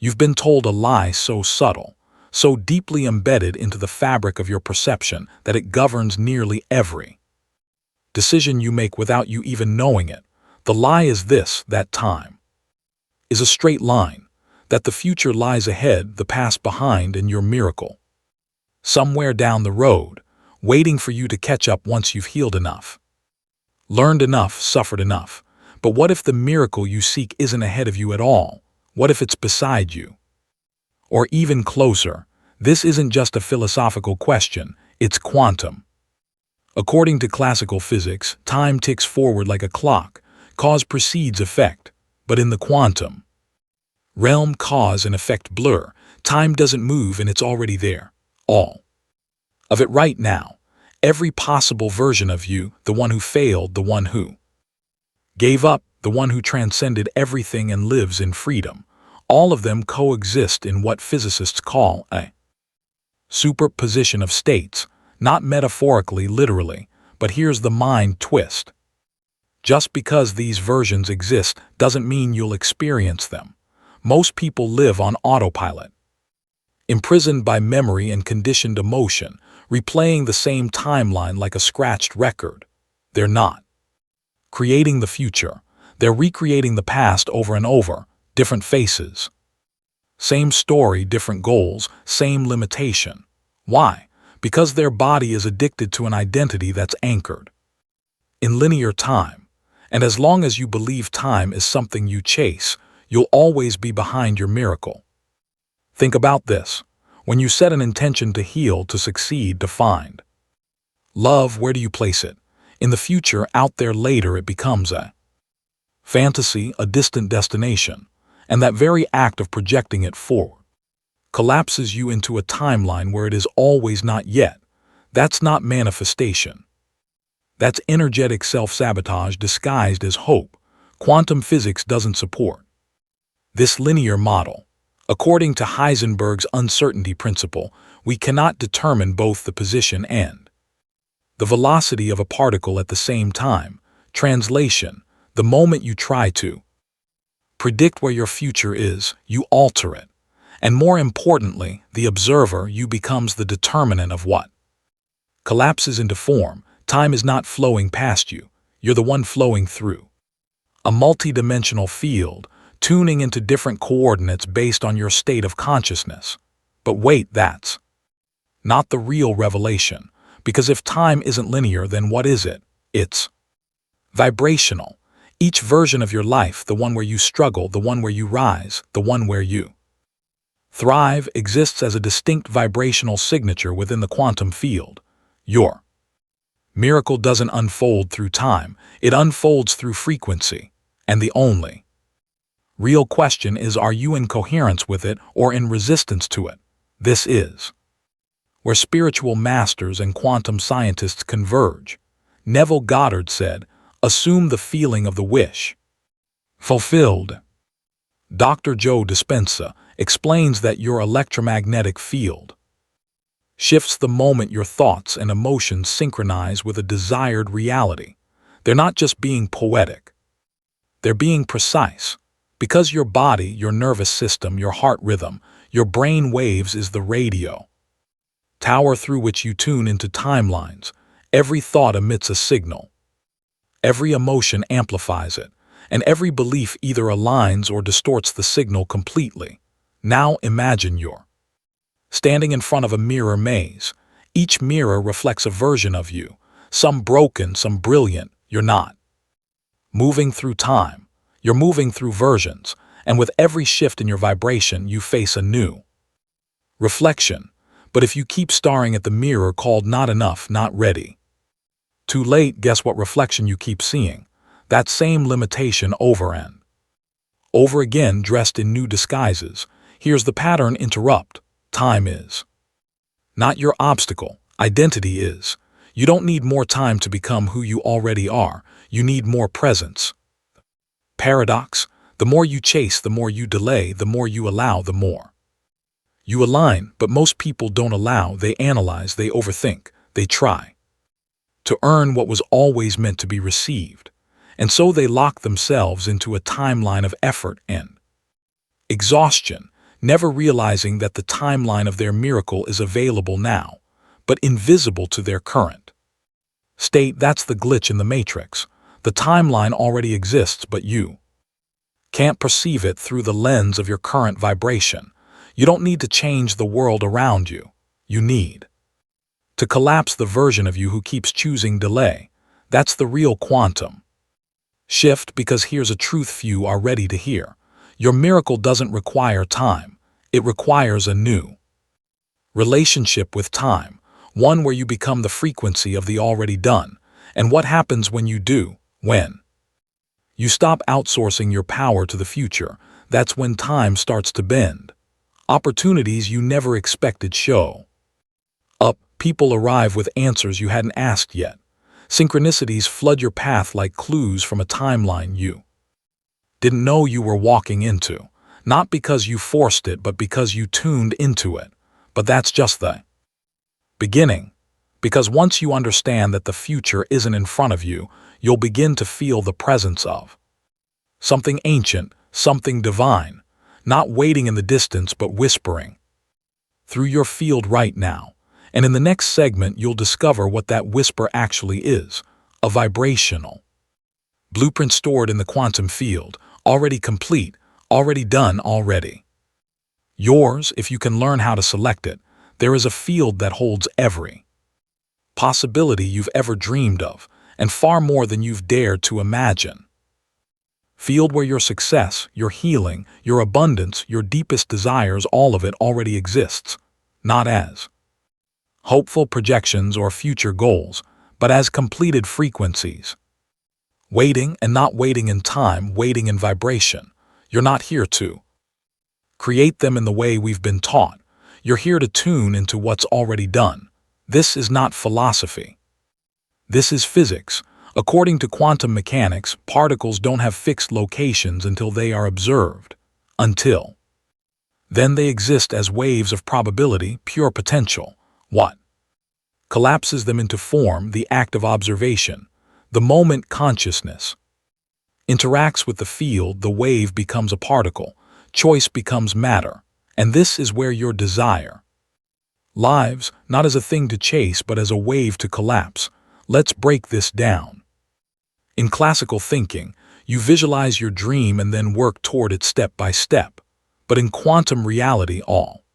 You've been told a lie so subtle, so deeply embedded into the fabric of your perception that it governs nearly every decision you make without you even knowing it. The lie is this: that time is a straight line, that the future lies ahead, the past behind, and your miracle somewhere down the road, waiting for you to catch up once you've healed enough, learned enough, suffered enough. But what if the miracle you seek isn't ahead of you at all? What if it's beside you? Or even closer, this isn't just a philosophical question, it's quantum. According to classical physics, time ticks forward like a clock. Cause precedes effect. But in the quantum realm, cause and effect blur. Time doesn't move and it's already there. All of it right now. Every possible version of you, the one who failed, the one who gave up, the one who transcended everything and lives in freedom. All of them coexist in what physicists call a superposition of states, not metaphorically, literally, but here's the mind twist. Just because these versions exist doesn't mean you'll experience them. Most people live on autopilot, imprisoned by memory and conditioned emotion, replaying the same timeline like a scratched record. They're not creating the future. They're recreating the past over and over, different faces. Same story, different goals, same limitation. Why? Because their body is addicted to an identity that's anchored in linear time. And as long as you believe time is something you chase, you'll always be behind your miracle. Think about this. When you set an intention to heal, to succeed, to find love, where do you place it? In the future, out there later, it becomes a fantasy, a distant destination. And that very act of projecting it forward collapses you into a timeline where it is always not yet. That's not manifestation. That's energetic self-sabotage disguised as hope. Quantum physics doesn't support this linear model. According to Heisenberg's uncertainty principle, we cannot determine both the position and the velocity of a particle at the same time. Translation: the moment you try to predict where your future is, you alter it. And more importantly, the observer, you, becomes the determinant of what collapses into form. Time is not flowing past you. You're the one flowing through a multidimensional field, tuning into different coordinates based on your state of consciousness. But wait, that's not the real revelation. Because if time isn't linear, then what is it? It's vibrational. Each version of your life, the one where you struggle, the one where you rise, the one where you thrive, exists as a distinct vibrational signature within the quantum field. Your miracle doesn't unfold through time, it unfolds through frequency. And the only real question is, are you in coherence with it or in resistance to it? This is where spiritual masters and quantum scientists converge. Neville Goddard said, "Assume the feeling of the wish fulfilled." Dr. Joe Dispenza explains that your electromagnetic field shifts the moment your thoughts and emotions synchronize with a desired reality. They're not just being poetic. They're being precise. Because your body, your nervous system, your heart rhythm, your brain waves is the radio tower through which you tune into timelines. Every thought emits a signal. Every emotion amplifies it. And every belief either aligns or distorts the signal completely. Now imagine you're standing in front of a mirror maze. Each mirror reflects a version of you, some broken, some brilliant. You're not moving through time. You're moving through versions, and with every shift in your vibration, you face a new reflection. But if you keep staring at the mirror called not enough, not ready, too late, guess what reflection you keep seeing? That same limitation over and over again, dressed in new disguises. Here's the pattern: interrupt. Time is not your obstacle. Identity is. You don't need more time to become who you already are. You need more presence. Paradox: the more you chase, the more you delay, the more you allow, the more you align. But most people don't allow. They analyze, they overthink, they try to earn what was always meant to be received. And so they lock themselves into a timeline of effort and exhaustion. never realizing that the timeline of their miracle is available now, but invisible to their current state. That's the glitch in the matrix. The timeline already exists, but you can't perceive it through the lens of your current vibration. You don't need to change the world around you. You need to collapse the version of you who keeps choosing delay. That's the real quantum shift, because here's a truth few are ready to hear. Your miracle doesn't require time. It requires a new relationship with time, one where you become the frequency of the already done. And what happens when you do? When you stop outsourcing your power to the future, that's when time starts to bend. Opportunities you never expected show up. People arrive with answers you hadn't asked yet. Synchronicities flood your path like clues from a timeline you didn't know you were walking into. Not because you forced it, but because you tuned into it. But that's just the beginning. Because once you understand that the future isn't in front of you, you'll begin to feel the presence of something ancient, something divine, not waiting in the distance but whispering through your field right now. And in the next segment, you'll discover what that whisper actually is: a vibrational blueprint stored in the quantum field, already complete, already done, already yours if you can learn how to select it. There is a field that holds every possibility you've ever dreamed of, and far more than you've dared to imagine. Field where your success, your healing, your abundance, your deepest desires, all of it already exists, not as hopeful projections or future goals, but as completed frequencies. Waiting, and not waiting in time, waiting in vibration. You're not here to create them in the way we've been taught. You're here to tune into what's already done. This is not philosophy. This is physics. According to quantum mechanics, particles don't have fixed locations until they are observed. Until then they exist as waves of probability, pure potential. What collapses them into form? The act of observation. The moment consciousness interacts with the field, the wave becomes a particle. Choice becomes matter. And this is where your desire lives, not as a thing to chase, but as a wave to collapse. Let's break this down. In classical thinking, you visualize your dream and then work toward it step by step. But in quantum reality, all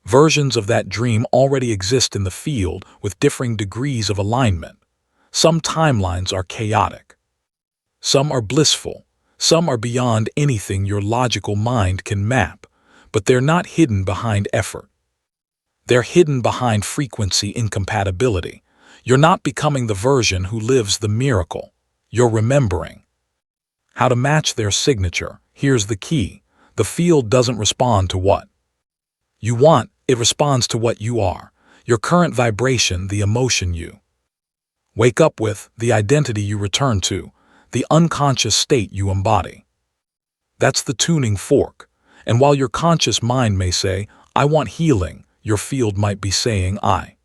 versions of that dream already exist in the field with differing degrees of alignment. Some timelines are chaotic. Some are blissful. Some are beyond anything your logical mind can map. But they're not hidden behind effort. They're hidden behind frequency incompatibility. You're not becoming the version who lives the miracle. You're remembering how to match their signature. Here's the key. The field doesn't respond to what you want. It responds to what you are. Your current vibration, the emotion you wake up with, the identity you return to, the unconscious state you embody. That's the tuning fork. And while your conscious mind may say, I want healing, your field might be saying, I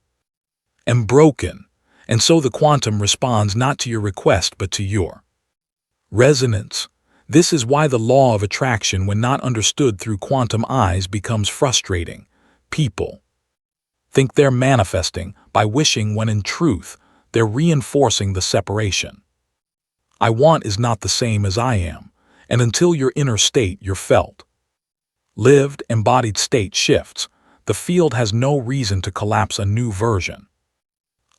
am broken. And so the quantum responds not to your request but to your resonance. This is why the law of attraction, when not understood through quantum eyes, becomes frustrating. People think they're manifesting by wishing, when in truth, they're reinforcing the separation. I want is not the same as I am, and until your inner state, your felt, lived, embodied state shifts, the field has no reason to collapse a new version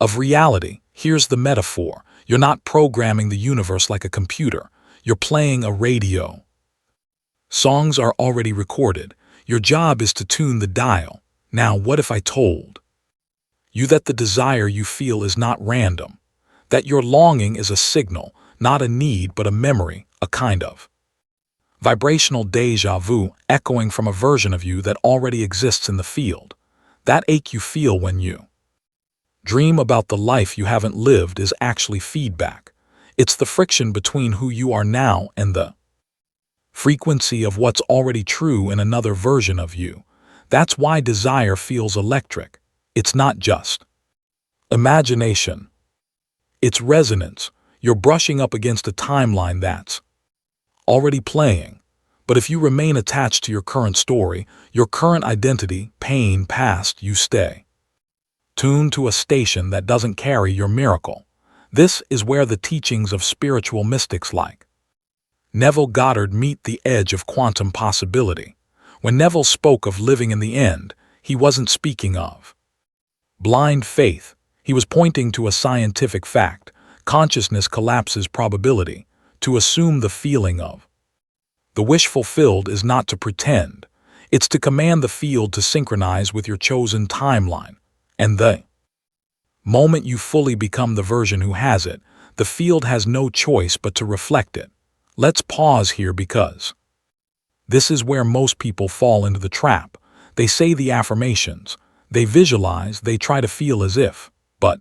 of reality. Here's the metaphor. You're not programming the universe like a computer. You're playing a radio. Songs are already recorded. Your job is to tune the dial. Now, what if I told you that the desire you feel is not random? That your longing is a signal, not a need but a memory, a kind of vibrational deja vu, echoing from a version of you that already exists in the field. That ache you feel when you dream about the life you haven't lived is actually feedback. It's the friction between who you are now and the frequency of what's already true in another version of you. That's why desire feels electric. It's not just imagination. It's resonance. You're brushing up against a timeline that's already playing. But if you remain attached to your current story, your current identity, pain, past, you stay tuned to a station that doesn't carry your miracle. This is where the teachings of spiritual mystics like Neville Goddard meet the edge of quantum possibility. When Neville spoke of living in the end, he wasn't speaking of blind faith. He was pointing to a scientific fact. Consciousness collapses probability. To assume the feeling of the wish fulfilled is not to pretend. It's to command the field to synchronize with your chosen timeline. And the moment you fully become the version who has it, the field has no choice but to reflect it. Let's pause here because this is where most people fall into the trap. They say the affirmations, they visualize, they try to feel as if, but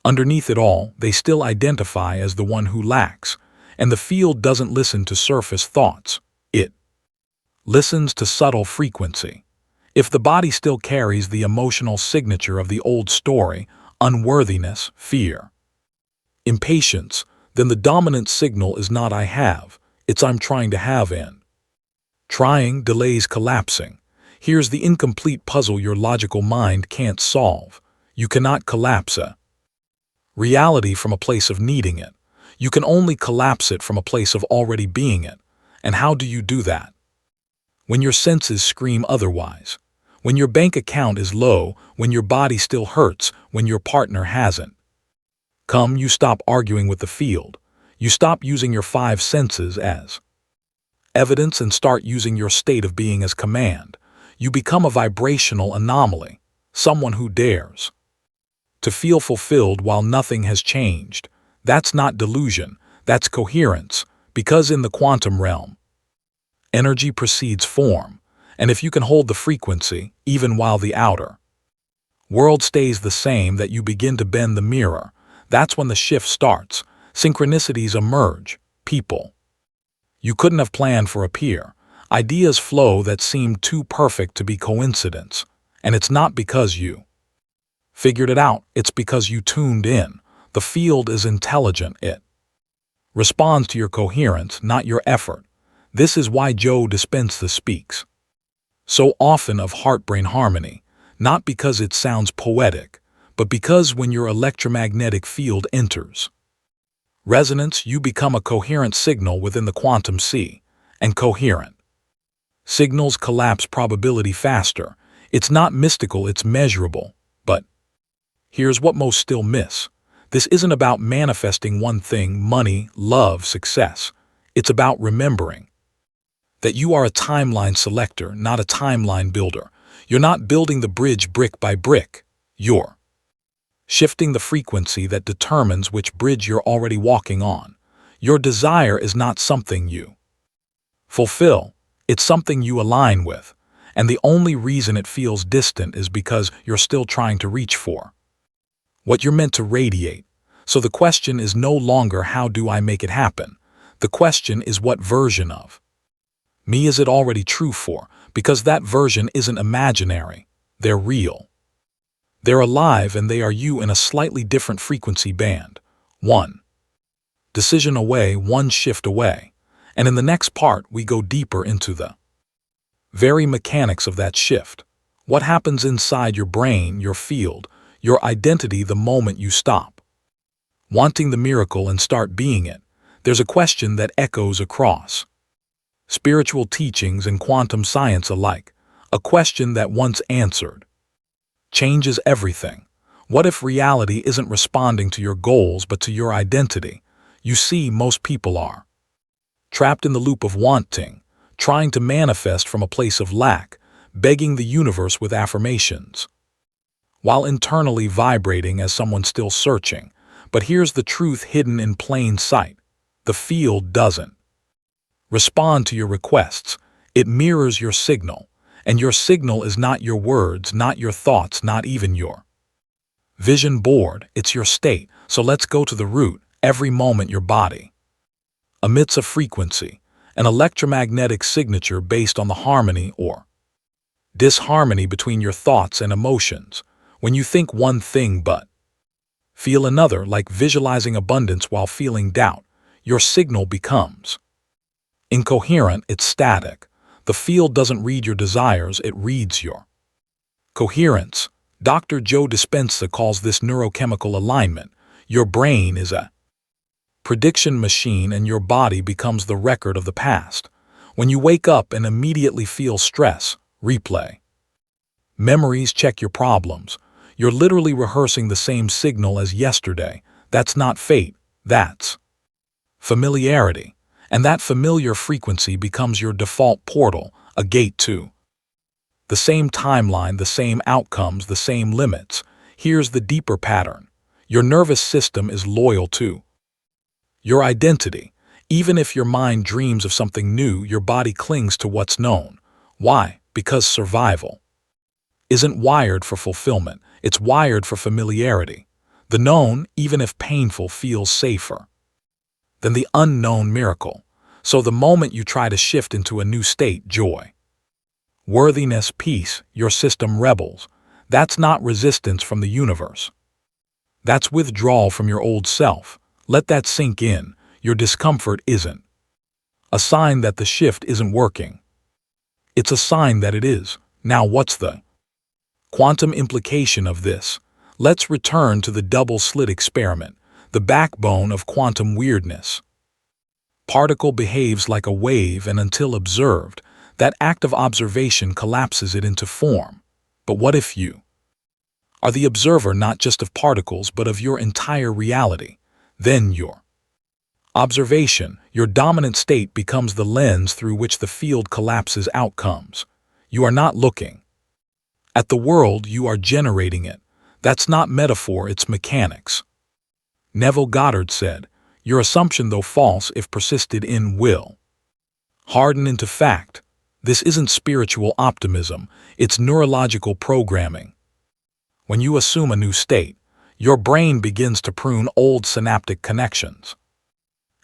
underneath it all, they still identify as the one who lacks. And the field doesn't listen to surface thoughts. It listens to subtle frequency. If the body still carries the emotional signature of the old story, unworthiness, fear, impatience, then the dominant signal is not I have, it's I'm trying to have in. Trying delays collapsing. Here's the incomplete puzzle your logical mind can't solve. You cannot collapse a reality from a place of needing it. You can only collapse it from a place of already being it. And how do you do that? When your senses scream otherwise. When your bank account is low, when your body still hurts, when your partner hasn't come, you stop arguing with the field. You stop using your five senses as evidence and start using your state of being as command. You become a vibrational anomaly, someone who dares to feel fulfilled while nothing has changed. That's not delusion, that's coherence, because in the quantum realm, energy precedes form, and if you can hold the frequency, even while the outer world stays the same, that you begin to bend the mirror, that's when the shift starts. Synchronicities emerge. People you couldn't have planned for appear. Ideas flow that seem too perfect to be coincidence. And it's not because you figured it out, it's because you tuned in. The field is intelligent. It responds to your coherence, not your effort. This is why Joe Dispenza speaks so often of heart-brain harmony, not because it sounds poetic, but because when your electromagnetic field enters resonance, you become a coherent signal within the quantum sea, and coherent signals collapse probability faster. It's not mystical, it's measurable. But here's what most still miss. This isn't about manifesting one thing, money, love, success. It's about remembering that you are a timeline selector, not a timeline builder. You're not building the bridge brick by brick. You're shifting the frequency that determines which bridge you're already walking on. Your desire is not something you fulfill, it's something you align with. And the only reason it feels distant is because you're still trying to reach for what you're meant to radiate. So the question is no longer how do I make it happen? The question is what version of me is it already true for? Because that version isn't imaginary. They're real. They're alive, and they are you in a slightly different frequency band. One decision away, one shift away. And in the next part, we go deeper into the very mechanics of that shift. What happens inside your brain, your field, your identity the moment you stop wanting the miracle and start being it? There's a question that echoes across spiritual teachings and quantum science alike, a question that once answered changes everything. What if reality isn't responding to your goals but to your identity? You see, most people are trapped in the loop of wanting, trying to manifest from a place of lack, begging the universe with affirmations, while internally vibrating as someone still searching. But here's the truth hidden in plain sight. The field doesn't respond to your requests. It mirrors your signal. And your signal is not your words, not your thoughts, not even your vision board. It's your state. So let's go to the root. Every moment your body emits a frequency, an electromagnetic signature based on the harmony or disharmony between your thoughts and emotions. When you think one thing but feel another, like visualizing abundance while feeling doubt, your signal becomes Incoherent, it's static. The field doesn't read your desires, it reads your coherence. Dr. Joe Dispenza calls this neurochemical alignment. Your brain is a prediction machine and your body becomes the record of the past. When you wake up and immediately feel stress, replay. Memories, check your problems. You're literally rehearsing the same signal as yesterday. That's not fate, that's familiarity. And that familiar frequency becomes your default portal, a gate to the same timeline, the same outcomes, the same limits. Here's the deeper pattern. Your nervous system is loyal to your identity. Even if your mind dreams of something new, your body clings to what's known. Why? Because survival isn't wired for fulfillment. It's wired for familiarity. The known, even if painful, feels safer than the unknown miracle. So the moment you try to shift into a new state, joy, worthiness, peace, your system rebels. That's not resistance from the universe. That's withdrawal from your old self. Let that sink in. Your discomfort isn't a sign that the shift isn't working. It's a sign that it is. Now what's the quantum implication of this? Let's return to the double-slit experiment, the backbone of quantum weirdness. Particle behaves like a wave, and until observed, that act of observation collapses it into form. But what if you are the observer not just of particles but of your entire reality? Then your observation, your dominant state, becomes the lens through which the field collapses outcomes. You are not looking at the world, you are generating it. That's not metaphor, it's mechanics. Neville Goddard said, "Your assumption, though false if persisted in, will harden into fact." This isn't spiritual optimism, it's neurological programming. When you assume a new state, your brain begins to prune old synaptic connections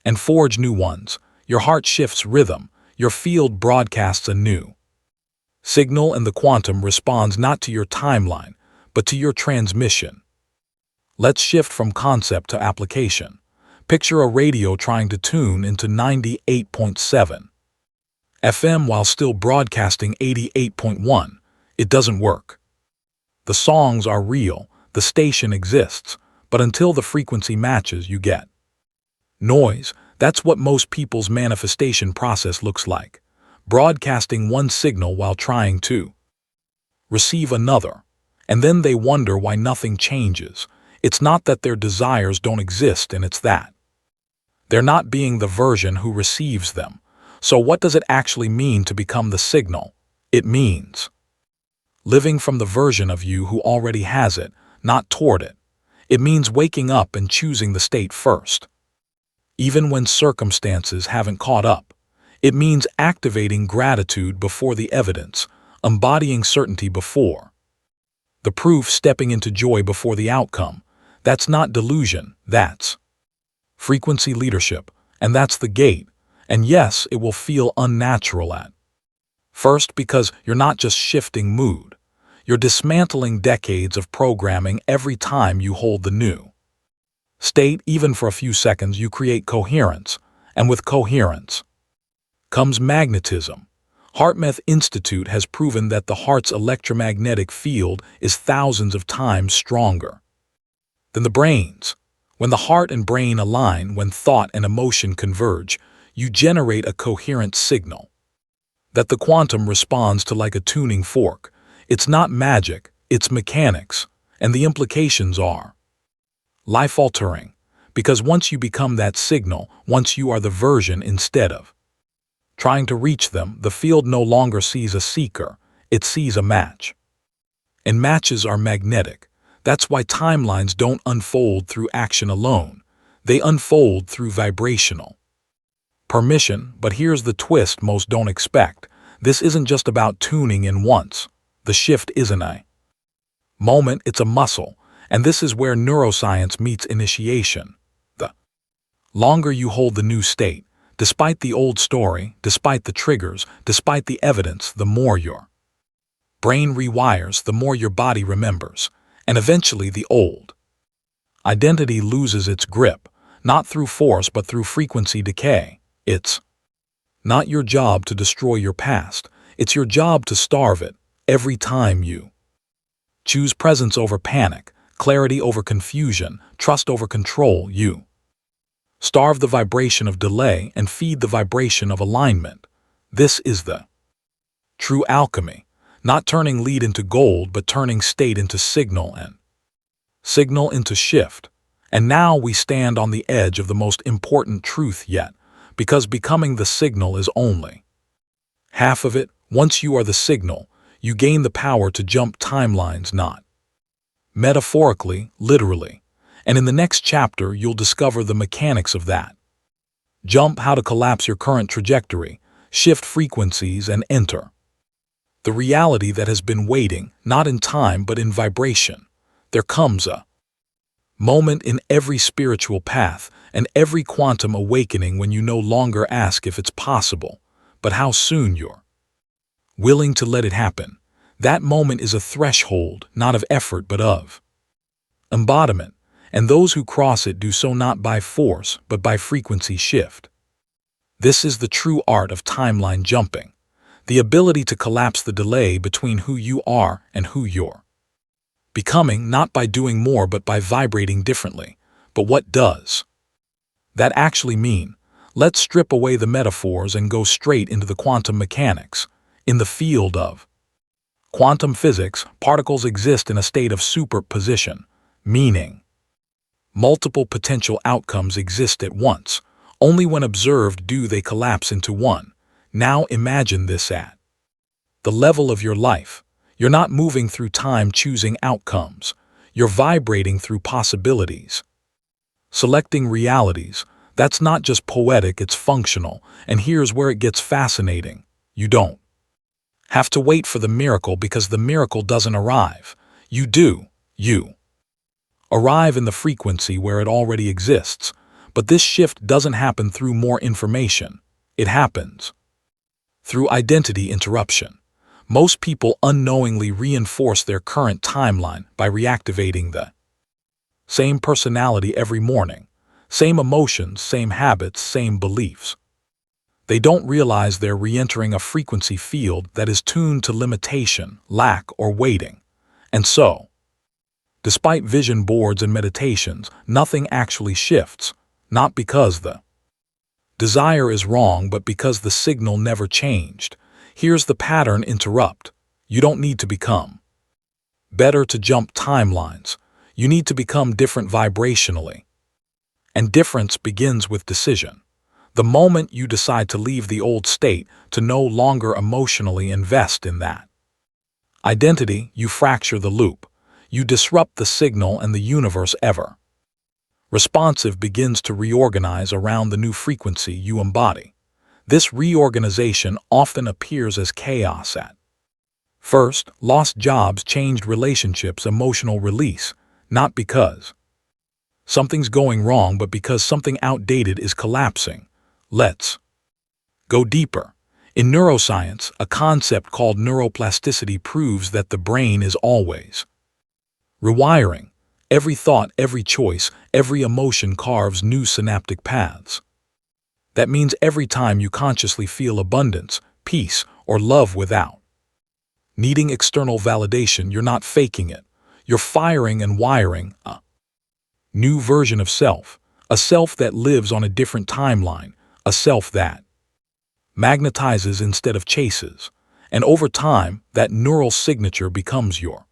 and forge new ones. Your heart shifts rhythm, your field broadcasts a new signal, and the quantum responds not to your timeline, but to your transmission. Let's shift from concept to application. Picture a radio trying to tune into 98.7 FM while still broadcasting 88.1. It doesn't work. The songs are real, the station exists, but until the frequency matches, you get noise. That's what most people's manifestation process looks like. Broadcasting one signal while trying to receive another. And then they wonder why nothing changes. It's not that their desires don't exist, and it's that they're not being the version who receives them. So what does it actually mean to become the signal? It means living from the version of you who already has it, not toward it. It means waking up and choosing the state first, even when circumstances haven't caught up. It means activating gratitude before the evidence, embodying certainty before the proof, stepping into joy before the outcome. That's not delusion, that's frequency leadership, and that's the gate. And yes, it will feel unnatural at first, because you're not just shifting mood. You're dismantling decades of programming every time you hold the new state. Even for a few seconds, you create coherence, and with coherence comes magnetism. HeartMath Institute has proven that the heart's electromagnetic field is thousands of times stronger than the brain's. When the heart and brain align, when thought and emotion converge, you generate a coherent signal that the quantum responds to like a tuning fork. It's not magic, it's mechanics, and the implications are life-altering, because once you become that signal, once you are the version instead of trying to reach them, the field no longer sees a seeker, it sees a match. And matches are magnetic. That's why timelines don't unfold through action alone. They unfold through vibrational permission. But here's the twist most don't expect. This isn't just about tuning in once. The shift isn't a moment, it's a muscle. And this is where neuroscience meets initiation. The longer you hold the new state, despite the old story, despite the triggers, despite the evidence, the more your brain rewires, the more your body remembers. And eventually the old identity loses its grip, not through force but through frequency decay. It's Not your job to destroy your past. It's your job to starve it every time you choose presence over panic, clarity over confusion, trust over control. You starve the vibration of delay and feed the vibration of alignment. This is the true alchemy, not turning lead into gold, but turning state into signal and signal into shift. And now we stand on the edge of the most important truth yet, because becoming the signal is only half of it. Once you are the signal, you gain the power to jump timelines, not metaphorically, literally. And in the next chapter, you'll discover the mechanics of that jump, how to collapse your current trajectory, shift frequencies, and enter the reality that has been waiting, not in time but in vibration. There comes a moment in every spiritual path and every quantum awakening when you no longer ask if it's possible, but how soon you're willing to let it happen. That moment is a threshold, not of effort but of embodiment, and those who cross it do so not by force but by frequency shift. This is the true art of timeline jumping, the ability to collapse the delay between who you are and who you're becoming, not by doing more but by vibrating differently. But what does that actually mean? Let's strip away the metaphors and go straight into the quantum mechanics. In the field of quantum physics, particles exist in a state of superposition, meaning multiple potential outcomes exist at once. Only when observed do they collapse into one. Now imagine this at the level of your life. You're not moving through time choosing outcomes. You're vibrating through possibilities, selecting realities. That's not just poetic, it's functional. And here's where it gets fascinating. You don't have to wait for the miracle, because the miracle doesn't arrive. You do. You arrive in the frequency where it already exists. But this shift doesn't happen through more information. It happens through identity interruption. Most people unknowingly reinforce their current timeline by reactivating the same personality every morning, same emotions, same habits, same beliefs. They don't realize they're re-entering a frequency field that is tuned to limitation, lack, or waiting. And so, despite vision boards and meditations, nothing actually shifts, not because the desire is wrong, but because the signal never changed. Here's the pattern interrupt. You don't need to become better to jump timelines. You need to become different vibrationally. And difference begins with decision. The moment you decide to leave the old state, to no longer emotionally invest in that identity, you fracture the loop. You disrupt the signal, and the universe, ever responsive, begins to reorganize around the new frequency you embody. This reorganization often appears as chaos at first: lost jobs, changed relationships, emotional release, not because something's going wrong, but because something outdated is collapsing. Let's go deeper. In neuroscience, a concept called neuroplasticity proves that the brain is always rewiring. Every thought, every choice, every emotion carves new synaptic paths. That means every time you consciously feel abundance, peace, or love without needing external validation, you're not faking it. You're firing and wiring a new version of self, a self that lives on a different timeline, a self that magnetizes instead of chases. And over time, that neural signature becomes your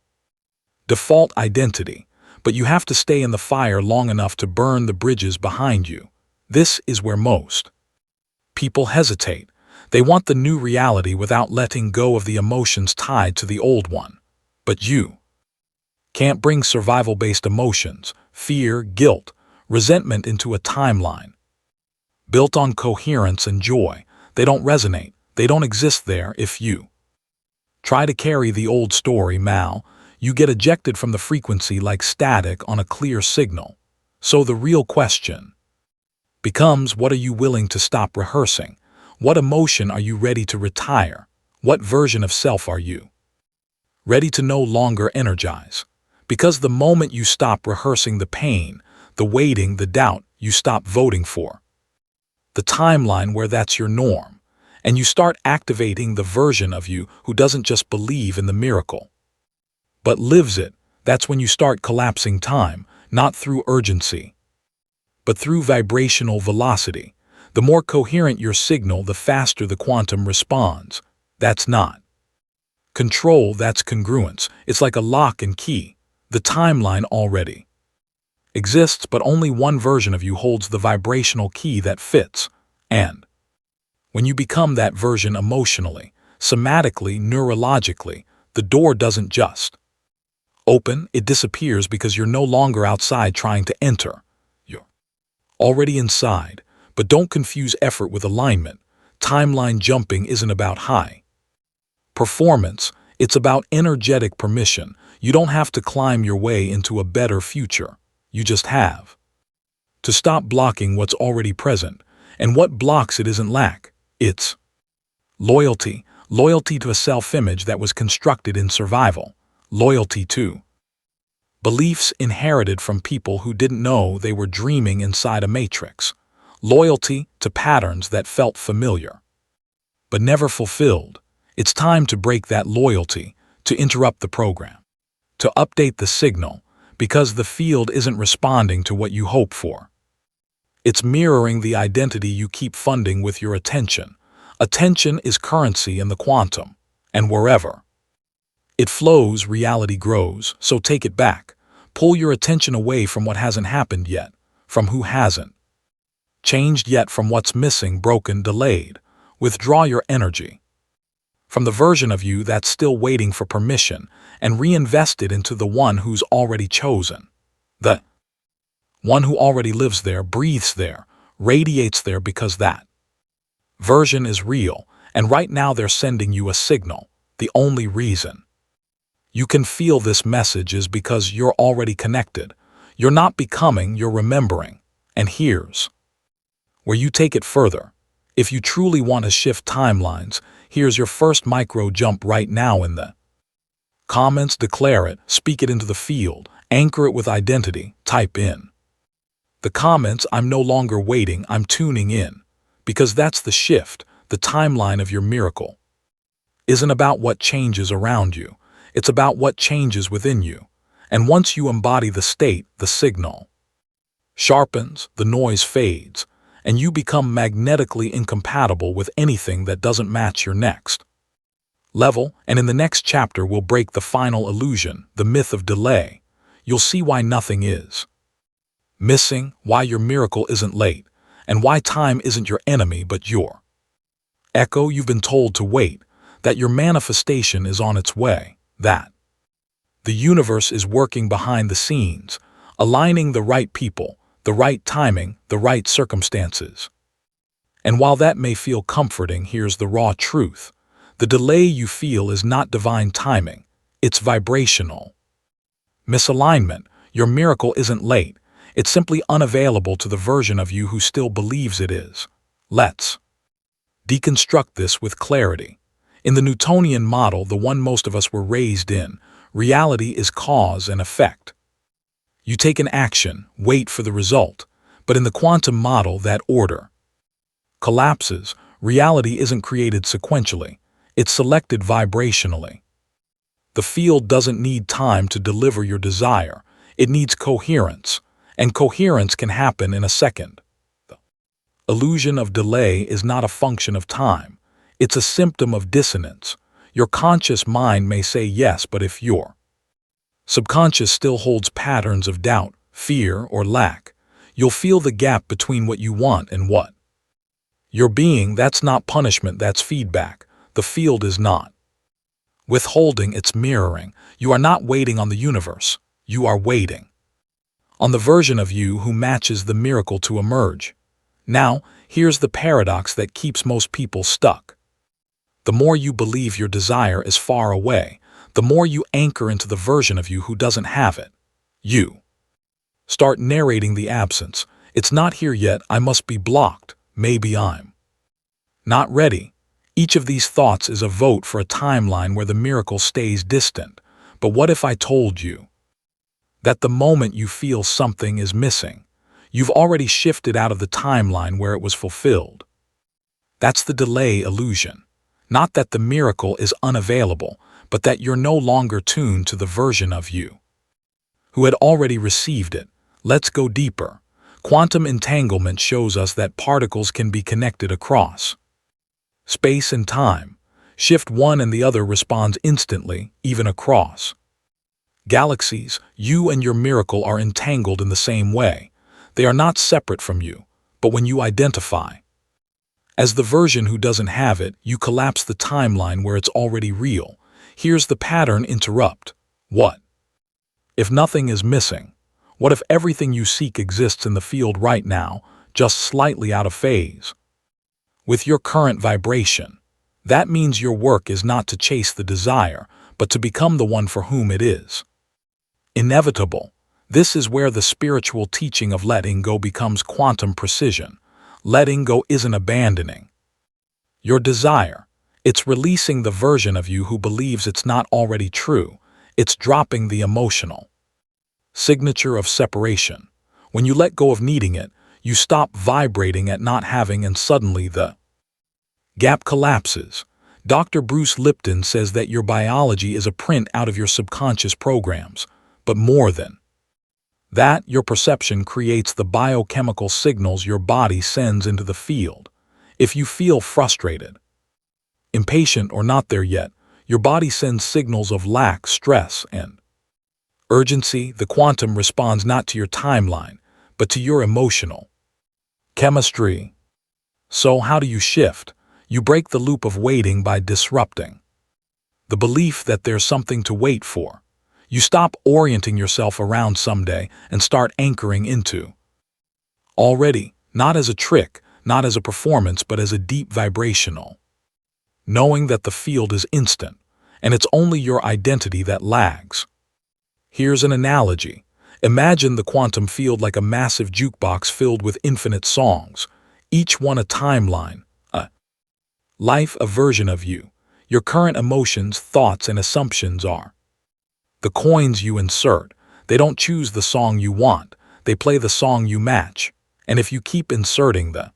default identity. But you have to stay in the fire long enough to burn the bridges behind you. This is where most people hesitate. They want the new reality without letting go of the emotions tied to the old one. But you can't bring survival-based emotions, fear, guilt, resentment into a timeline built on coherence and joy. They don't resonate. They don't exist there. If you try to carry the old story, you get ejected from the frequency like static on a clear signal. So the real question becomes, what are you willing to stop rehearsing? What emotion are you ready to retire? What version of self are you ready to no longer energize? Because the moment you stop rehearsing the pain, the waiting, the doubt, you stop voting for the timeline where that's your norm. and you start activating the version of you who doesn't just believe in the miracle, but lives it. That's when you start collapsing time, not through urgency, but through vibrational velocity. The more coherent your signal, the faster the quantum responds. That's not control, that's congruence. It's like a lock and key. The timeline already exists, but only one version of you holds the vibrational key that fits. And when you become that version emotionally, somatically, neurologically, the door doesn't just open, it disappears because you're no longer outside trying to enter. You're already inside. But don't confuse effort with alignment. Timeline jumping isn't about high performance, it's about energetic permission. You don't have to climb your way into a better future. You just have to stop blocking what's already present. And what blocks it isn't lack, it's loyalty. Loyalty to a self-image that was constructed in survival. Loyalty to beliefs inherited from people who didn't know they were dreaming inside a matrix. Loyalty to patterns that felt familiar, but never fulfilled. It's time to break that loyalty, to interrupt the program, to update the signal, because the field isn't responding to what you hope for. It's mirroring the identity you keep funding with your attention. Attention is currency in the quantum, and wherever it flows, reality grows, so take it back. Pull your attention away from what hasn't happened yet, from who hasn't changed yet, from what's missing, broken, delayed. Withdraw your energy from the version of you that's still waiting for permission and reinvest it into the one who's already chosen. The one who already lives there, breathes there, radiates there, because that version is real, and right now they're sending you a signal. The only reason you can feel this message is because you're already connected. You're not becoming, you're remembering. And here's where you take it further. If you truly want to shift timelines, here's your first micro jump right now in the comments. Declare it, speak it into the field, anchor it with identity. Type in the comments, I'm no longer waiting, I'm tuning in. Because that's the shift. The timeline of your miracle isn't about what changes around you. It's about what changes within you. And once you embody the state, the signal sharpens, the noise fades, and you become magnetically incompatible with anything that doesn't match your next level. And in the next chapter, we'll break the final illusion, the myth of delay. You'll see why nothing is missing, why your miracle isn't late, and why time isn't your enemy but your echo. You've been told to wait, that your manifestation is on its way, that the universe is working behind the scenes, aligning the right people, the right timing, the right circumstances. And while that may feel comforting, here's the raw truth. The delay you feel is not divine timing, it's vibrational misalignment. Your miracle isn't late, it's simply unavailable to the version of you who still believes it is. Let's deconstruct this with clarity. In the Newtonian model, the one most of us were raised in, reality is cause and effect. You take an action, wait for the result, but in the quantum model, that order collapses. Reality isn't created sequentially, it's selected vibrationally. The field doesn't need time to deliver your desire, it needs coherence, and coherence can happen in a second. The illusion of delay is not a function of time, it's a symptom of dissonance. Your conscious mind may say yes, but if your subconscious still holds patterns of doubt, fear, or lack, you'll feel the gap between what you want and what you're being. That's not punishment, that's feedback. The field is not withholding, it's mirroring. You are not waiting on the universe, you are waiting on the version of you who matches the miracle to emerge. Now, here's the paradox that keeps most people stuck. The more you believe your desire is far away, the more you anchor into the version of you who doesn't have it. You start narrating the absence. It's not here yet, I must be blocked, maybe I'm not ready. Each of these thoughts is a vote for a timeline where the miracle stays distant. But what if I told you that the moment you feel something is missing, you've already shifted out of the timeline where it was fulfilled? That's the delay illusion. Not that the miracle is unavailable, but that you're no longer tuned to the version of you who had already received it. Let's go deeper. Quantum entanglement shows us that particles can be connected across space and time. Shift one and the other responds instantly, even across galaxies. You and your miracle are entangled in the same way. They are not separate from you, but when you identify as the version who doesn't have it, you collapse the timeline where it's already real. Here's the pattern interrupt. What if nothing is missing? What if everything you seek exists in the field right now, just slightly out of phase with your current vibration? That means your work is not to chase the desire, but to become the one for whom it is inevitable. This is where the spiritual teaching of letting go becomes quantum precision. Letting go isn't abandoning your desire. It's releasing the version of you who believes it's not already true. It's dropping the emotional signature of separation. When you let go of needing it, you stop vibrating at not having, and suddenly the gap collapses. Dr. Bruce Lipton says that your biology is a print out of your subconscious programs, but more than that, your perception creates the biochemical signals your body sends into the field. If you feel frustrated, impatient, or not there yet, your body sends signals of lack, stress, and urgency. The quantum responds not to your timeline, but to your emotional chemistry. So how do you shift? You break the loop of waiting by disrupting the belief that there's something to wait for. You stop orienting yourself around someday and start anchoring into already, not as a trick, not as a performance, but as a deep vibrational knowing that the field is instant, and it's only your identity that lags. Here's an analogy. Imagine the quantum field like a massive jukebox filled with infinite songs, each one a timeline, a life, a version of you. Your current emotions, thoughts, and assumptions are the coins you insert. They don't choose the song you want, they play the song you match. And if you keep inserting the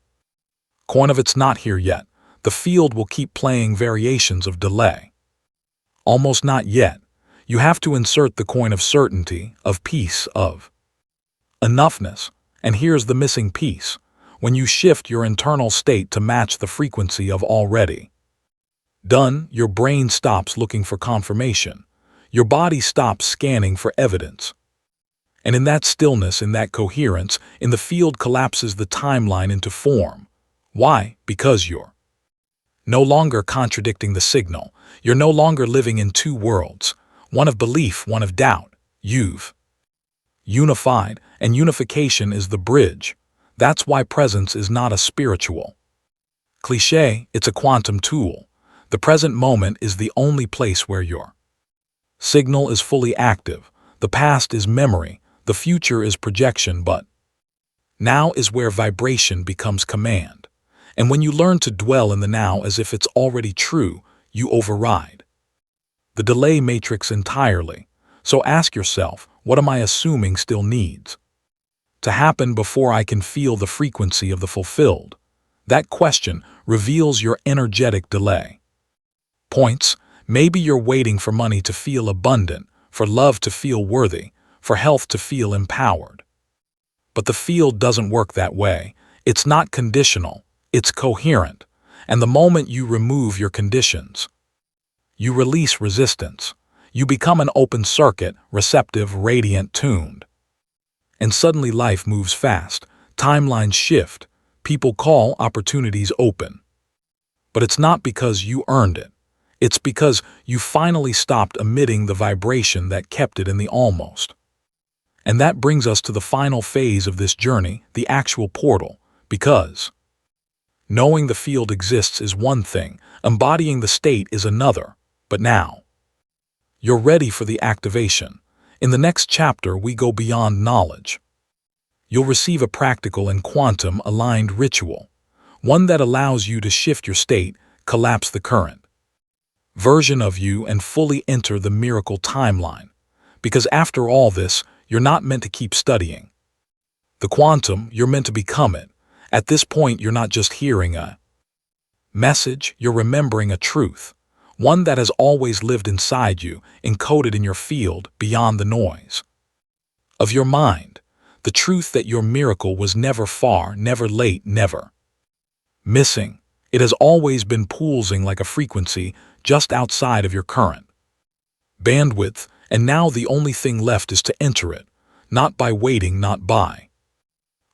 coin of "it's not here yet," the field will keep playing variations of delay. Almost not yet. You have to insert the coin of certainty, of peace, of enoughness. And here's the missing piece. When you shift your internal state to match the frequency of already done, your brain stops looking for confirmation. Your body stops scanning for evidence. And in that stillness, in that coherence, in the field collapses the timeline into form. Why? Because you're no longer contradicting the signal. You're no longer living in two worlds, one of belief, one of doubt. You've unified, and unification is the bridge. That's why presence is not a spiritual cliché, it's a quantum tool. The present moment is the only place where your signal is fully active. The past is memory, the future is projection, but now is where vibration becomes command. And when you learn to dwell in the now as if it's already true, you override the delay matrix entirely. So ask yourself, what am I assuming still needs to happen before I can feel the frequency of the fulfilled? That question reveals your energetic delay points. Maybe you're waiting for money to feel abundant, for love to feel worthy, for health to feel empowered. But the field doesn't work that way. It's not conditional, it's coherent. And the moment you remove your conditions, you release resistance. You become an open circuit, receptive, radiant, tuned. And suddenly life moves fast, timelines shift, people call, opportunities open. But it's not because you earned it. It's because you finally stopped emitting the vibration that kept it in the almost. And that brings us to the final phase of this journey, the actual portal, because knowing the field exists is one thing, embodying the state is another. But now, you're ready for the activation. In the next chapter, we go beyond knowledge. You'll receive a practical and quantum-aligned ritual, one that allows you to shift your state, collapse the current version of you, and fully enter the miracle timeline. Because after all this, you're not meant to keep studying the quantum, you're meant to become it. At this point, you're not just hearing a Message, you're remembering a truth, one that has always lived inside you, encoded in your field beyond the noise of your mind, the truth that your miracle was never far, never late, never missing. It has always been pulsing like a frequency just outside of your current bandwidth, and now the only thing left is to enter it, not by waiting, not by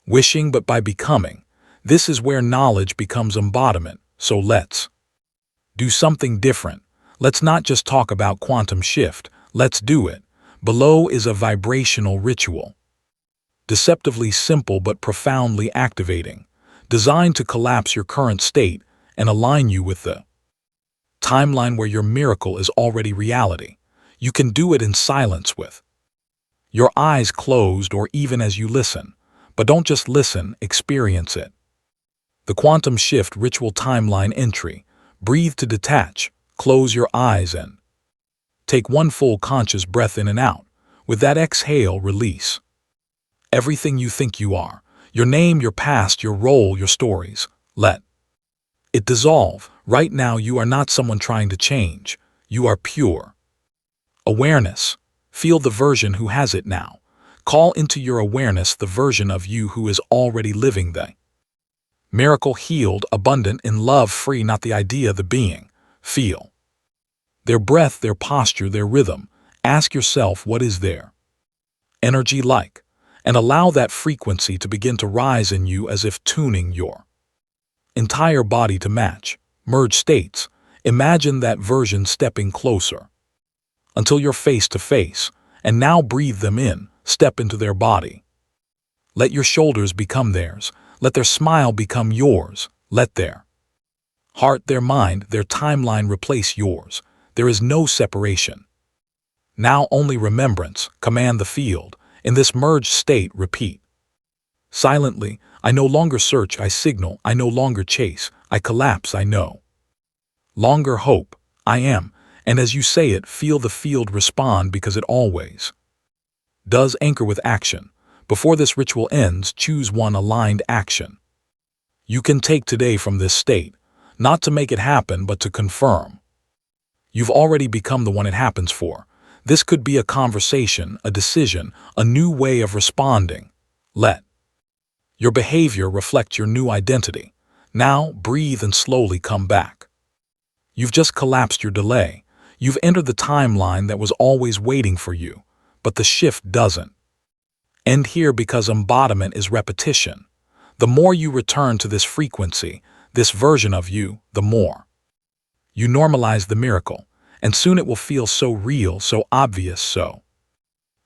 wishing, but by becoming. This is where knowledge becomes embodiment, so let's do something different. Let's not just talk about quantum shift, let's do it. Below is a vibrational ritual, deceptively simple but profoundly activating, designed to collapse your current state and align you with the timeline where your miracle is already reality. You can do it in silence with your eyes closed or even as you listen. But don't just listen, experience it. The quantum shift ritual timeline entry. Breathe to detach, close your eyes and take one full conscious breath in and out. With that exhale, release everything you think you are, your name, your past, your role, your stories. Let it dissolve. Right now, you are not someone trying to change. You are pure awareness. Feel the version who has it now. Call into your awareness the version of you who is already living the miracle, healed, abundant, in love, free, not the idea, the being. Feel their breath, their posture, their rhythm. Ask yourself, what is their energy like? And allow that frequency to begin to rise in you as if tuning your entire body to match. Merge states. Imagine that version stepping closer until you're face to face, and now breathe them in. Step into their body. Let your shoulders become theirs. Let their smile become yours. Let their heart, their mind, their timeline replace yours. There is no separation. Now only remembrance. Command the field. In this merged state, repeat silently, I no longer search, I signal. I no longer chase, I collapse. I no longer hope, I am. And as you say it, feel the field respond, because it always does. Anchor with action. Before this ritual ends, choose one aligned action you can take today from this state, not to make it happen, but to confirm you've already become the one it happens for. This could be a conversation, a decision, a new way of responding. Let your behavior reflect your new identity. Now breathe and slowly come back. You've just collapsed your delay. You've entered the timeline that was always waiting for you. But the shift doesn't end here, because embodiment is repetition. The more you return to this frequency, this version of you, the more you normalize the miracle, and soon it will feel so real, so obvious, so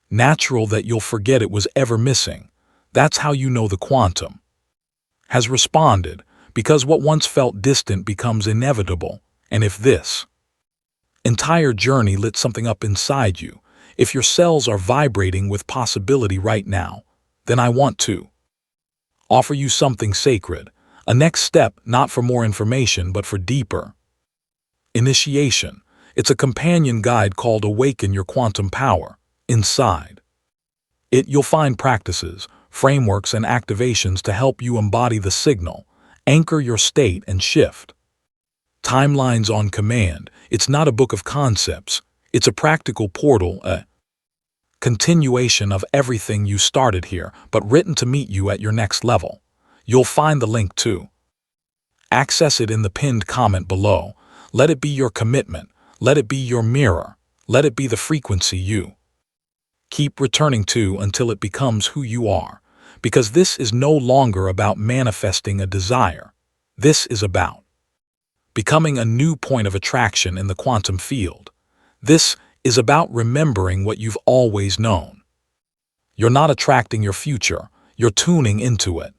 natural that you'll forget it was ever missing. That's how you know the quantum has responded, because what once felt distant becomes inevitable. And if this entire journey lit something up inside you, if your cells are vibrating with possibility right now, then I want to offer you something sacred, a next step, not for more information, but for deeper initiation. It's a companion guide called Awaken Your Quantum Power. Inside it, you'll find practices, frameworks, and activations to help you embody the signal, anchor your state, and shift timelines on command. It's not a book of concepts. It's a practical portal, a continuation of everything you started here, but written to meet you at your next level. You'll find the link to access it in the pinned comment below. Let it be your commitment. Let it be your mirror. Let it be the frequency you keep returning to until it becomes who you are. Because this is no longer about manifesting a desire. This is about becoming a new point of attraction in the quantum field. This is about remembering what you've always known. You're not attracting your future, you're tuning into it.